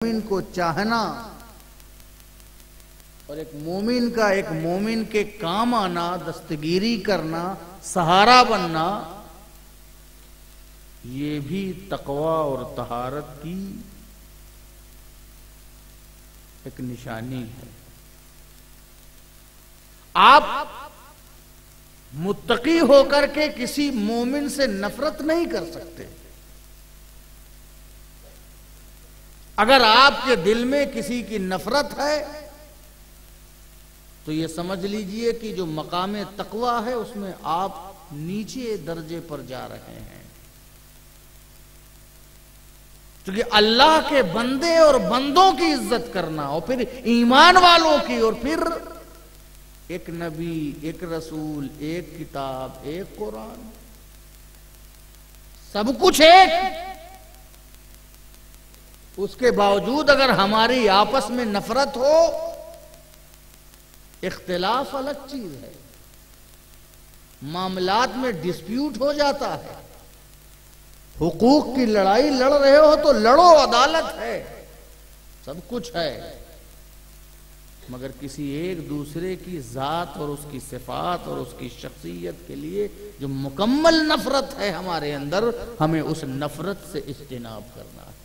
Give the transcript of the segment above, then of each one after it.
मोमिन को चाहना और एक मोमिन के काम आना, दस्तगीरी करना, सहारा बनना, ये भी तकवा और तहारत की एक निशानी है। आप मुत्तकी होकर के किसी मोमिन से नफरत नहीं कर सकते। अगर आपके दिल में किसी की नफरत है तो ये समझ लीजिए कि जो मकामे तकवा है उसमें आप नीचे दर्जे पर जा रहे हैं। क्योंकि अल्लाह के बंदे और बंदों की इज्जत करना और फिर ईमान वालों की और फिर एक नबी, एक रसूल, एक किताब, एक कुरान, सब कुछ एक। उसके बावजूद अगर हमारी आपस में नफरत हो, इख्तिलाफ अलग चीज है, मामलात में डिस्प्यूट हो जाता है, हुकूक की लड़ाई लड़ रहे हो तो लड़ो, अदालत है, सब कुछ है, मगर किसी एक दूसरे की जात और उसकी सिफात और उसकी शख्सियत के लिए जो मुकम्मल नफरत है हमारे अंदर, हमें उस नफरत से इज्तिनाब करना है।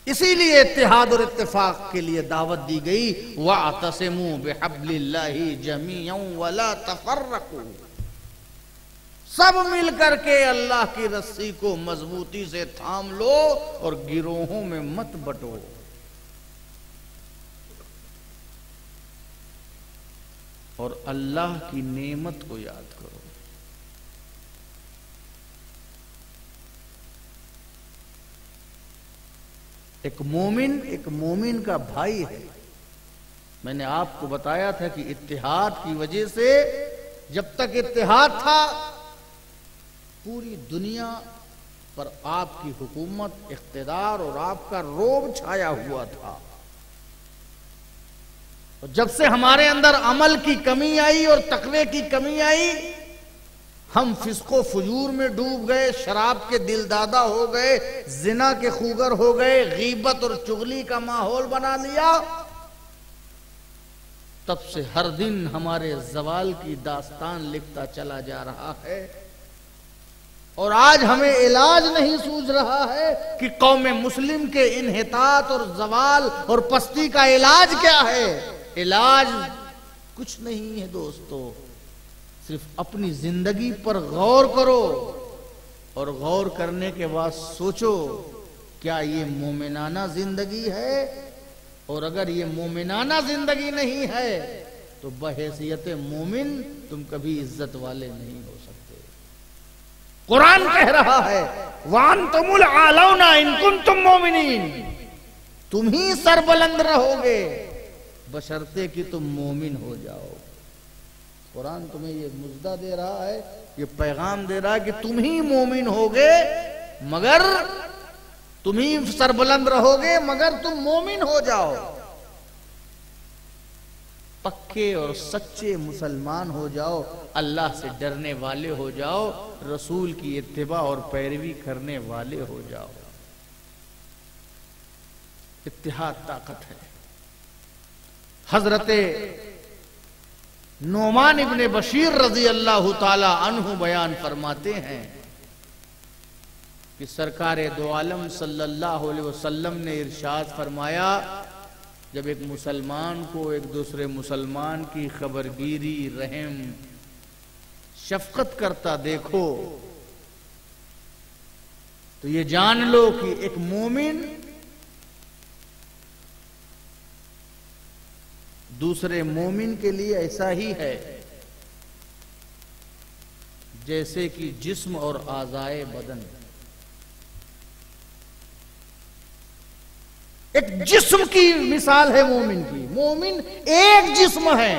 इसीलिए इत्तिहाद और इत्तिफाक के लिए दावत दी गई, वअतसिमू बिहब्लिल्लाहि जमीअन वला तफर्रकू। सब मिलकर के अल्लाह की रस्सी को मजबूती से थाम लो और गिरोहों में मत बंटो। और अल्लाह की नेमत को याद करो। एक मोमिन का भाई है। मैंने आपको बताया था कि इत्तिहाद की वजह से, जब तक इत्तिहाद था, पूरी दुनिया पर आपकी हुकूमत, इख्तिदार और आपका रोब छाया हुआ था। और जब से हमारे अंदर अमल की कमी आई और तकवे की कमी आई, हम फिस्को फजूर में डूब गए, शराब के दिलदादा हो गए, जिना के खूगर हो गए, गीबत और चुगली का माहौल बना लिया। तब से हर दिन हमारे जवाल की दास्तान लिखता चला जा रहा है। और आज हमें इलाज नहीं सूझ रहा है कि कौम मुस्लिम के इन्हितात और जवाल और पस्ती का इलाज क्या है। इलाज कुछ नहीं है दोस्तों, सिर्फ अपनी जिंदगी पर गौर करो और गौर करने के बाद सोचो, क्या ये मोमिनाना जिंदगी है? और अगर ये मोमिनाना जिंदगी नहीं है तो बहैसियत मोमिन तुम कभी इज्जत वाले नहीं हो सकते। कुरान कह रहा है, वांतुमुल आलौना इन कुंतुम मोमिनीन, तुम ही सरबुलंद रहोगे बशर्ते कि तुम मोमिन हो जाओ। कुरान तुम्हें ये मुजदा दे रहा है, ये पैगाम दे रहा है कि तुम ही मोमिन होगे, मगर तुम ही सरबुलंद रहोगे मगर तुम मोमिन हो जाओ, पक्के और सच्चे मुसलमान हो जाओ, अल्लाह से डरने वाले हो जाओ, रसूल की इत्तिबा और पैरवी करने वाले हो जाओ। इत्तिहाद ताकत है। हजरते नोमान इब्ने बशीर रजी अल्लाह ताला अन्हु बयान फरमाते हैं कि सरकार दो आलम सल्लल्लाहु अलैहि वसल्लम ने इरशाद फरमाया, जब एक मुसलमान को एक दूसरे मुसलमान की खबरगिरी, रहम, शफकत करता देखो तो ये जान लो कि एक मोमिन दूसरे मोमिन के लिए ऐसा ही है जैसे कि जिस्म और आज़ाए बदन। एक जिस्म की मिसाल है मोमिन की। मोमिन एक जिस्म है,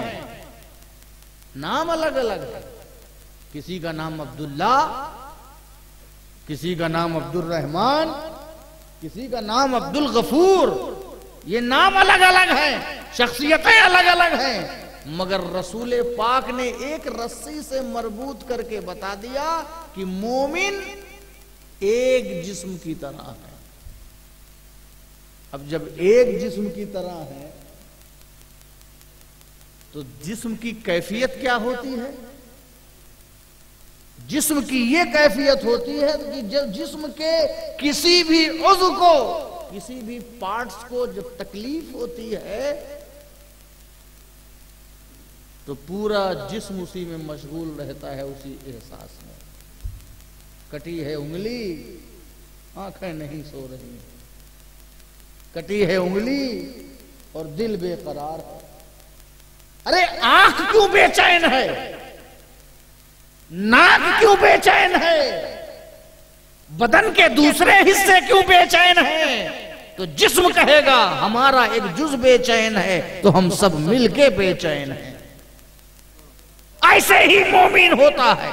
नाम अलग अलग है। किसी का नाम अब्दुल्ला, किसी का नाम अब्दुल रहमान, किसी का नाम अब्दुल गफूर। ये नाम अलग अलग हैं, शख्सियतें अलग अलग हैं, मगर रसूल पाक ने एक रस्सी से मरबूत करके बता दिया कि मोमिन एक जिस्म की तरह है। अब जब एक जिस्म की तरह है तो जिस्म की कैफियत क्या होती है? जिस्म की ये कैफियत होती है कि जब जिस्म के किसी भी उज़्व को, किसी भी पार्ट्स को जब तकलीफ होती है तो पूरा जिस्म उसी में मशगूल रहता है, उसी एहसास में। कटी है उंगली, आंखें नहीं सो रही, कटी है उंगली और दिल बेकरार है। अरे आंख क्यों बेचैन है, नाक क्यों बेचैन है, बदन के दूसरे हिस्से क्यों बेचैन है? तो जिस्म कहेगा हमारा एक जुज़ बेचैन है तो हम सब मिलके बेचैन हैं। ऐसे ही मोमिन होता है।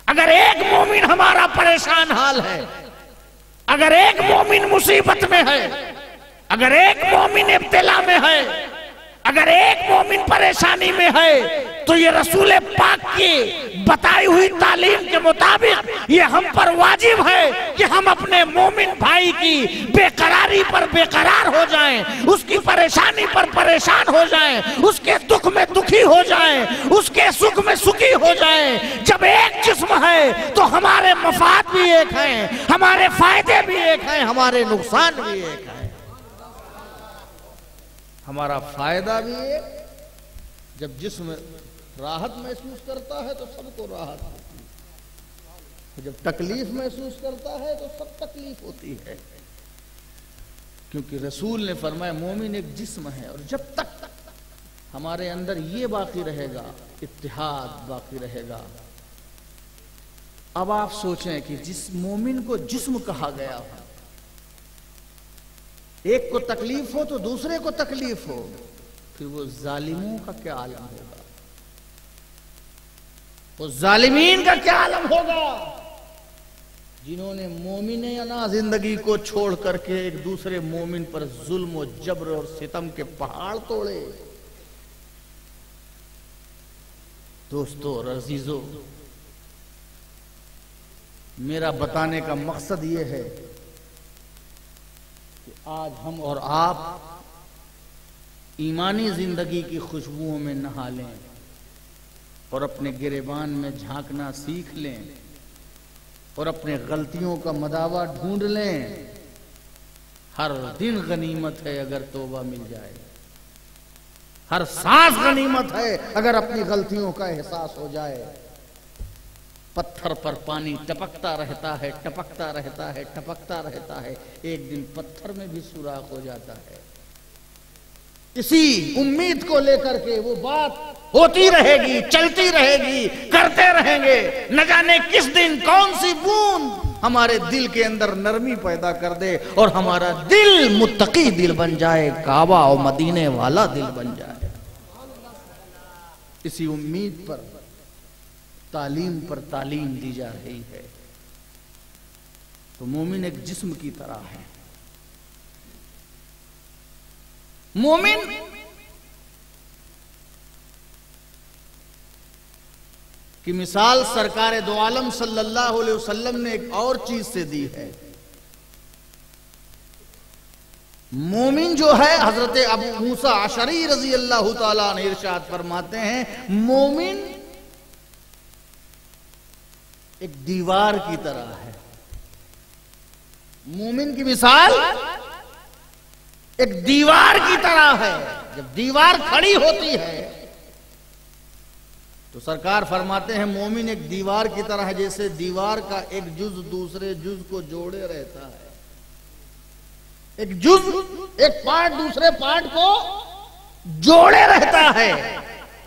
अगर एक मोमिन हमारा परेशान हाल है, अगर एक मोमिन मुसीबत में है, अगर एक मोमिन इब्तिला में है, अगर एक मोमिन परेशानी में है, तो ये रसूल पाक की बताई हुई तालीम के मुताबिक ये हम पर वाजिब है कि हम अपने मोमिन भाई की बेकरारी पर बेकरार हो जाएं, उसकी परेशानी पर परेशान हो जाएं, उसके दुख में दुखी हो जाएं, उसके सुख में सुखी हो जाएं। जब एक जिस्म है तो हमारे मफाद भी एक हैं, हमारे फायदे भी एक हैं, हमारे नुकसान भी एक हैं। हमारा फायदा भी एक, जब जिस्म राहत महसूस करता है तो सबको राहत होती है, जब तकलीफ महसूस करता है तो सब तकलीफ होती है। क्योंकि रसूल ने फरमाया मोमिन एक जिस्म है, और जब तक हमारे अंदर ये बाकी रहेगा, इत्तिहाद बाकी रहेगा। अब आप सोचें कि जिस मोमिन को जिस्म कहा गया हो, एक को तकलीफ हो तो दूसरे को तकलीफ हो, फिर वो जालिमों का क्या आलम होगा, वो जालिमीन का क्या आलम होगा, जिन्होंने मोमिने जिंदगी को छोड़ करके एक दूसरे मोमिन पर जुल्म और जबर और सितम के पहाड़ तोड़े। दोस्तों और अजीजों, मेरा बताने का मकसद ये है कि आज हम और आप ईमानी जिंदगी की खुशबुओं में नहा लें और अपने गिरेबान में झांकना सीख लें और अपने गलतियों का मदावा ढूंढ लें। हर दिन गनीमत है अगर तौबा मिल जाए, हर सांस गनीमत है अगर अपनी गलतियों का एहसास हो जाए। पत्थर पर पानी टपकता रहता है, टपकता रहता है, टपकता रहता है, एक दिन पत्थर में भी सुराख हो जाता है। इसी उम्मीद को लेकर के वो बात होती रहेगी, चलती रहेगी, करते रहेंगे। न जाने किस दिन कौन सी बूंद हमारे दिल के अंदर नरमी पैदा कर दे और हमारा दिल मुत्तकी दिल बन जाए, काबा और मदीने वाला दिल बन जाए। इसी उम्मीद पर तालीम पर तालीम दी जा रही है। तो मोमिन एक जिस्म की तरह है। मोमिन की मिसाल सरकार दो आलम सल्लल्लाहु अलैहि वसल्लम ने एक और चीज से दी है। मोमिन जो है, हजरत अबू मूसा अशरी रजी अल्लाह ताला ने इरशाद फरमाते हैं, मोमिन एक दीवार की तरह है। मोमिन की मिसाल एक दीवार की तरह है। जब दीवार खड़ी होती है तो सरकार फरमाते हैं मोमिन एक दीवार की तरह है, जैसे दीवार का एक जुज दूसरे जुज को जोड़े रहता है। एक जुज, एक पार्ट दूसरे पार्ट को जोड़े रहता है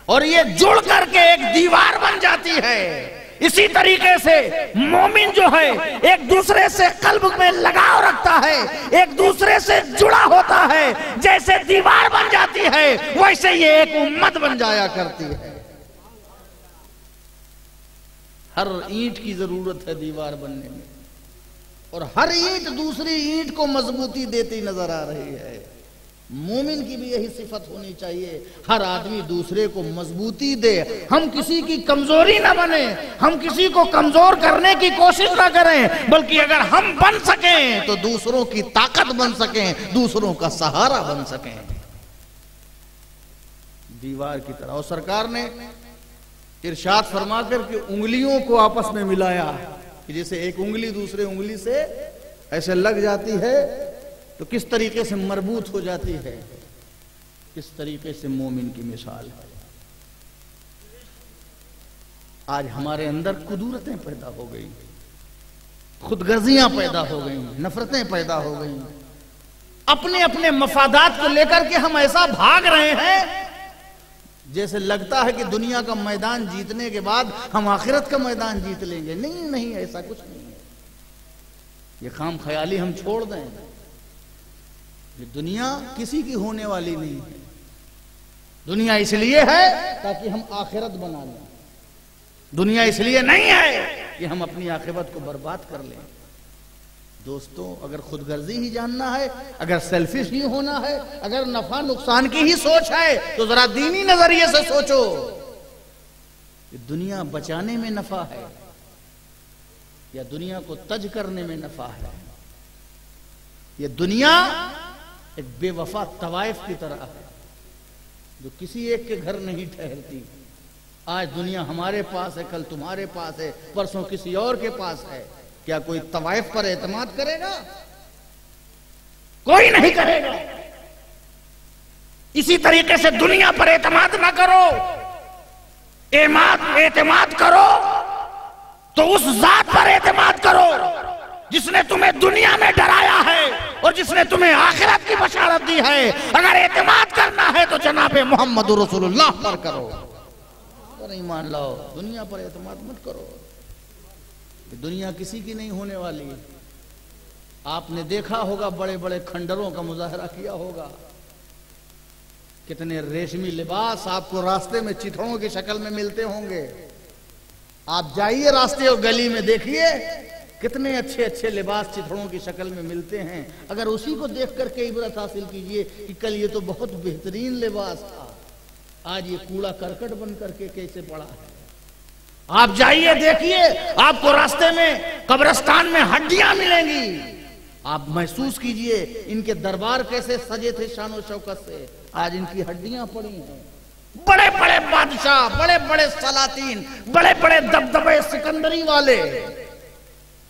और ये जुड़ करके एक दीवार बन जाती है। इसी तरीके से मोमिन जो है एक दूसरे से कल्ब में लगाव रखता है, एक दूसरे से जुड़ा होता है। जैसे दीवार बन जाती है वैसे ये एक उम्मत बन जाया करती है। हर ईंट की जरूरत है दीवार बनने में, और हर ईंट दूसरी ईंट को मजबूती देती नजर आ रही है। मोमिन की भी यही सिफत होनी चाहिए, हर आदमी दूसरे को मजबूती दे, हम किसी की कमजोरी ना बने, हम किसी को कमजोर करने की कोशिश ना करें, बल्कि अगर हम बन सकें तो दूसरों की ताकत बन सकें, दूसरों का सहारा बन सकें, दीवार की तरह। और सरकार ने इरशाद फरमा कर के उंगलियों को आपस में मिलाया कि जैसे एक उंगली दूसरे उंगली से ऐसे लग जाती है तो किस तरीके से मजबूत हो जाती है, किस तरीके से मोमिन की मिसाल है। आज हमारे अंदर कुदूरतें पैदा हो गई, खुदगर्जियां पैदा हो गई, नफरतें पैदा हो गई, अपने अपने मफादात को लेकर के हम ऐसा भाग रहे हैं जैसे लगता है कि दुनिया का मैदान जीतने के बाद हम आखिरत का मैदान जीत लेंगे। नहीं नहीं, ऐसा कुछ नहीं है। ये खाम ख्याली हम छोड़ दें। ये दुनिया किसी की होने वाली नहीं है। दुनिया इसलिए है ताकि हम आखिरत बना लें, दुनिया इसलिए नहीं है कि हम अपनी आखिरत को बर्बाद कर लें। दोस्तों, अगर खुदगर्जी ही जानना है, अगर सेल्फिश ही होना है, अगर नफा नुकसान की ही सोच है तो जरा दीनी नजरिए से सोचो। ये दुनिया बचाने में नफा है या दुनिया को तज करने में नफा है? ये दुनिया एक बेवफा तवाइफ की तरह है जो किसी एक के घर नहीं ठहरती। आज दुनिया हमारे पास है, कल तुम्हारे पास है, परसों किसी और के पास है। क्या कोई तवाइफ पर एतमाद करेगा? कोई नहीं करेगा। इसी तरीके से दुनिया पर एतमाद ना करो, एतमाद करो तो उस जात पर एतमाद करो जिसने तुम्हें दुनिया में डराया है और जिसने तुम्हें आखिरत की बशारत दी है। अगर एतमाद करना है तो जनाबे मोहम्मद रसूलुल्लाह पर करो, पर ईमान लाओ, दुनिया पर एतमाद मत करो। दुनिया किसी की नहीं होने वाली। आपने देखा होगा, बड़े बड़े खंडरों का मुजाहरा किया होगा, कितने रेशमी लिबास आपको रास्ते में चिथड़ों की शक्ल में मिलते होंगे। आप जाइए रास्ते और गली में देखिए, कितने अच्छे अच्छे लिबास चिथड़ों की शक्ल में मिलते हैं। अगर उसी को देख करके इबरत हासिल कीजिए कि कल ये तो बहुत बेहतरीन लिबास था, आज ये कूड़ा करकट बन करके कैसे पड़ा है। आप जाइए देखिए, आपको रास्ते में कब्रिस्तान में हड्डियां मिलेंगी। आप महसूस कीजिए इनके दरबार कैसे सजे थे शानो शौकत से, आज इनकी हड्डियां पड़ी हैं। बड़े बड़े बादशाह, बड़े बड़े सलातीन, बड़े बड़े दबदबे सिकंदरी वाले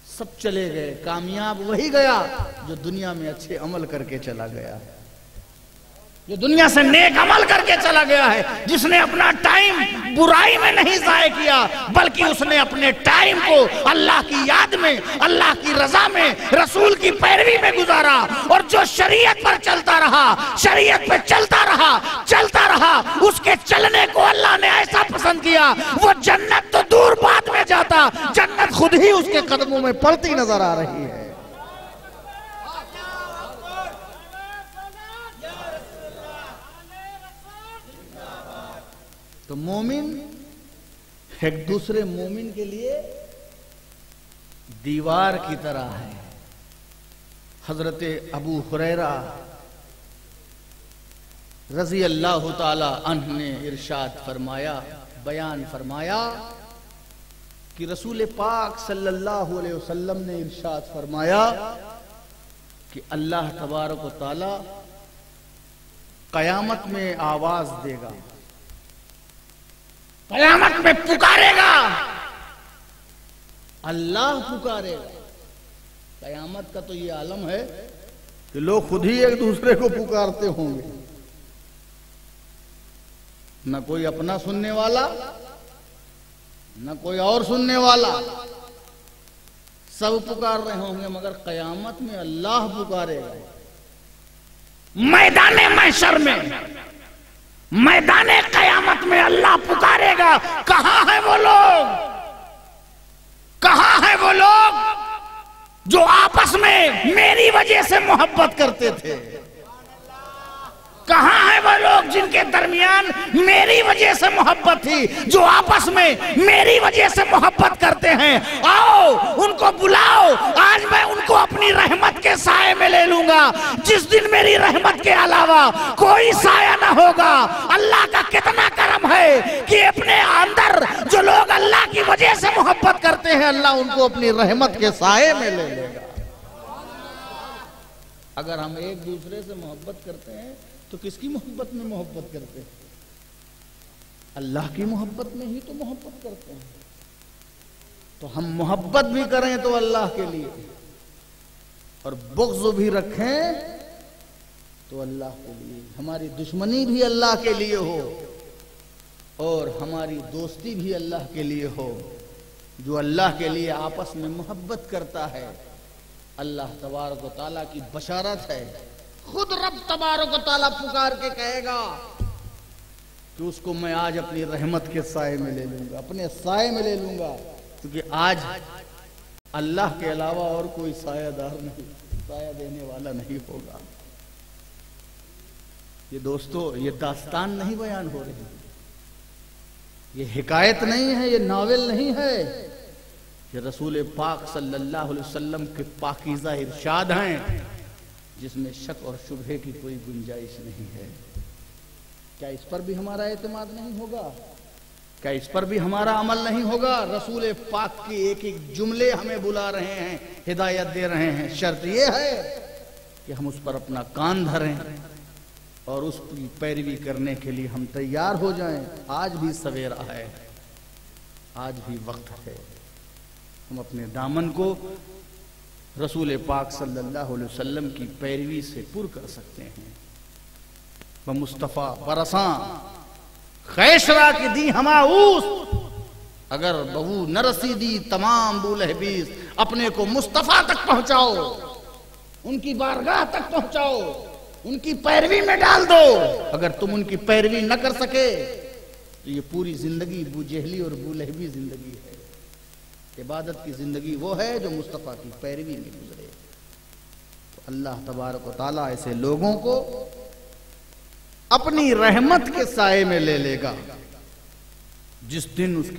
सब चले गए। कामयाब वही गया जो दुनिया में अच्छे अमल करके चला गया है, जो दुनिया से नेक अमल करके चला गया है, जिसने अपना टाइम बुराई में नहीं जाया किया, बल्कि उसने अपने टाइम को अल्लाह की याद में, अल्लाह की रजा में, रसूल की पैरवी में गुजारा। और जो शरीयत पर चलता रहा, शरीयत पे चलता रहा, उसके चलने को अल्लाह ने ऐसा पसंद किया, वो जन्नत तो दूर बाद में जाता, जन्नत खुद ही उसके कदमों में पड़ती नजर आ रही है। तो मोमिन एक दूसरे मोमिन के लिए दीवार की तरह है। हजरत अबू हुरैरा रजी अल्लाह ताला अन्हु ने इरशाद फरमाया, बयान फरमाया कि रसूल पाक सल्लल्लाहु अलैहि वसल्लम ने इरशाद फरमाया कि अल्लाह तबारक व ताला कयामत में आवाज देगा, कयामत में पुकारेगा, अल्लाह पुकारेगा। कयामत का तो ये आलम है कि लोग खुद ही एक दूसरे को पुकारते होंगे, न कोई अपना सुनने वाला, न कोई और सुनने वाला, सब पुकार रहे होंगे, मगर कयामत में अल्लाह पुकारेगा। मैदाने महशर में, मैदाने कयामत में अल्लाह पुकारेगा। कहां है वो लोग, कहां है वो लोग जो आपस में मेरी वजह से मोहब्बत करते थे? कहां है वो लोग जिनके दरमियान मेरी वजह से मोहब्बत थी, जो आपस में मेरी वजह से मोहब्बत करते हैं? आओ उनको बुलाओ, आज मैं उनको अपनी रहमत के साए में ले लूंगा। जिस दिन मेरी रहमत के अलावा कोई साया ना होगा। अल्लाह का कितना करम है कि अपने अंदर जो लोग अल्लाह की वजह से मोहब्बत करते हैं, अल्लाह उनको अपनी रहमत के साए में ले लेगा। अगर हम एक दूसरे से मोहब्बत करते हैं तो किसकी मोहब्बत में मोहब्बत करते हैं? अल्लाह की मोहब्बत में ही तो मोहब्बत करते हैं। तो हम मोहब्बत भी करें तो अल्लाह के लिए, और बुग़्ज़ भी रखें तो अल्लाह के लिए। हमारी दुश्मनी भी अल्लाह के लिए हो और हमारी दोस्ती भी अल्लाह के लिए हो। जो अल्लाह के लिए आपस में मोहब्बत करता है, अल्लाह तबारक व तआला की बशारत है, खुद रब तबारक व तआला पुकार के कहेगा कि उसको मैं आज अपनी रहमत के साए में ले लूंगा, अपने साए में ले लूंगा। क्योंकि आज अल्लाह के अलावा और कोई सायादार नहीं, साया देने वाला नहीं होगा। ये दोस्तों, ये दास्तान नहीं बयान हो रही, ये हिकायत नहीं है, ये नावल नहीं है, ये रसूल पाक सल्लल्लाहु अलैहि वसल्लम के पाकीज़ा इरशाद हैं, जिसमें शक और शुबहे की कोई गुंजाइश नहीं है। क्या इस पर भी हमारा एतमाद नहीं होगा? क्या इस पर भी हमारा अमल नहीं होगा? रसूल पाक के एक एक जुमले हमें बुला रहे हैं, हिदायत दे रहे हैं। शर्त यह है कि हम उस पर अपना कान धरें और उसकी पैरवी करने के लिए हम तैयार हो जाएं। आज भी सवेरा है, आज भी वक्त है। हम अपने दामन को रसूल पाक सल्लल्लाहु अलैहि वसल्लम की पैरवी से पुर कर सकते हैं। व मुस्तफ़ा बरसा खैशरा की दी हमाऊस, अगर बहू न रसीदी तमाम बुलहबीस। अपने को मुस्तफ़ा तक पहुंचाओ, उनकी बारगाह तक पहुंचाओ, उनकी पैरवी में डाल दो। अगर तुम उनकी पैरवी न कर सके तो ये पूरी जिंदगी बुजहली और बुलहबी जिंदगी है। इबादत की जिंदगी वो है जो मुस्तफ़ा की पैरवी में गुजरे। तो अल्लाह तबारक व तआला ऐसे लोगों को अपनी रहमत के साए में ले लेगा जिस दिन उसकी